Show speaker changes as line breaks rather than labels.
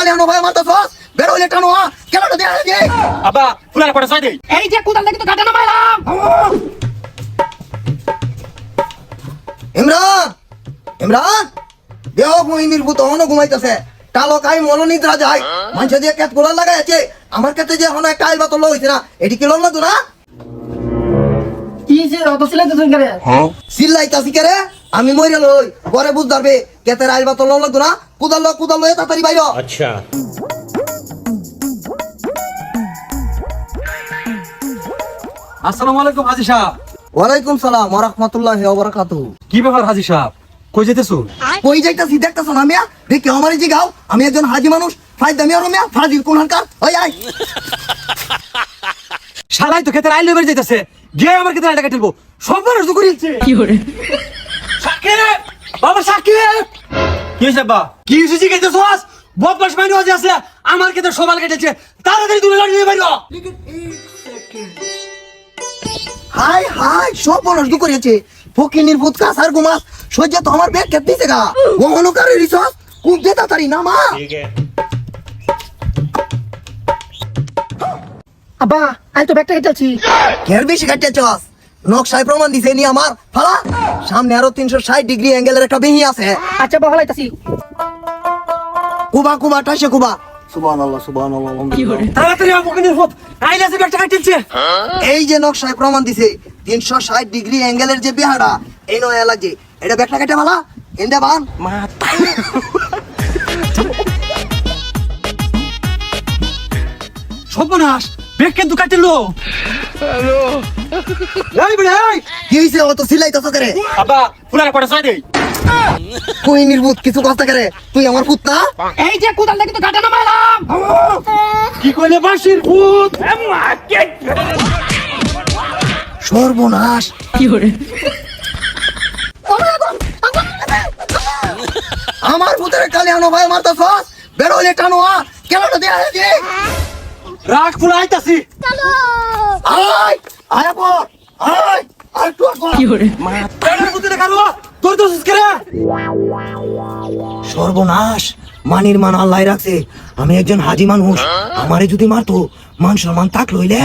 কালি আনো ভাই মারতাছস বের হইলে টানো কেলাটা দে দে
আব্বা ফুলার পড়ে ছয় দেই
এই যে কোদাল দেখি তো গাটা নামাইলাম।
ইমরান ইমরান দেহ মহিনীর ভূত অন ঘুমাইতেছে কালো কাই মনোনিদ্রা যায় মানুষ দিয়ে কেত গোলা লাগাই আছে আমার কাছে যে হন একটা আইল বাতল হইছে না এটি কি লড়লা তো না
কি যে অত সিলাই তো করে
সিল্লাইতাছি কে রে আমি মইরা লই ঘরে বুঝ ধরবে কেতের আইল বাতল লাগতো না কুদাল লয়ে তাড়াতাড়ি বাইর
আচ্ছা আসসালামু আলাইকুম হাজী সাহেব।
ওয়ালাইকুম সালাম ওয়া রাহমাতুল্লাহি ওয়া বারাকাতুহু
কি ব্যাপার হাজী সাহেব, কই যাইতেছো?
কই যাইতাছি দেখতাছ না মিয়া দেখি আমারই জি গাও আমি একজন হাজি মানুষ ফায়দা মিয়া রমিয়া ফাজিল কোন হানকার ওই আই
শালাই তো ক্ষেতের আইলে বের যাইতেছে, গিয়ে আমার ক্ষেতের আইটা কেটেলবো। সব মানুষ তো করিয়েছে।
কি করে
সাকিব বাবা সাকিব কি হইছে বাবা? কি হইছে জি কেটেছস? বদমাশ মাইনো আছে আছে আমার ক্ষেতের সবাল কেটেছে, তাড়াতাড়ি দূরে লাড়ি দিয়ে বাইরো।
হাই হাই সব মানুষ দু করিয়েছে ফকিনির ভূত কাসার গুমাস সহ্য তো আমার ব্যাগ কেটে দিছে গা ওহনো করে রিসস খুব দে তাড়াতাড়ি না মা
আব্বা আই তো ব্যাগটা কেটেছি।
কের বেশি কাটতেছস নকশায় প্রমাণ দিছে নি আমার ফালা সামনে আরো 360 ডিগ্রি অ্যাঙ্গেলের একটা বেহি আছে
আচ্ছা বহলাইতাছি।
কুবা টাইসে কুবা সুবহানাল্লাহ
কি করে
তাড়াতাড়ি আমার বকিনের ভূত আইলে আছে ব্যাগটা কাটিলছে।
এই যে নকশায় প্রমাণ দিছে 360 ডিগ্রি অ্যাঙ্গেলের যে বেহাড়া এই নয় লাগে এটা ব্যাগটা কেটে ভালা এন্ডা বান
সর্বনাশ, ব্যাগ কিন্তু কাটিলো। হ্যালো এই বড় এই
কি হইছে অত সিলাইতাছ করে
আব্বা ফুলার পড়ে ছয় দেই
কই নির্বুত কিছু কথা করে তুই আমার পুত না
এই যে কোদাল দেখি তো গাটা নামাইলাম।
কি কইলে বাসির ভূত?
সর্বনাশ
কি করে
আমার পুতের কালি আনো ভাই মারতাছস বের হইলে টানো কেলাটা দে দে
রাখ ফুলা আইতাছি।
আয় আয় পর আয় আর তুই পর
কি করে
মাতার ভূতে দেখারো তোর তো সুস্কেরে।
সর্বনাশ মানির মান আল্লাহ রাখছে আমি একজন হাজি মানুষ আমারে যদি মারতো মান সম্মান থাকলো হইলে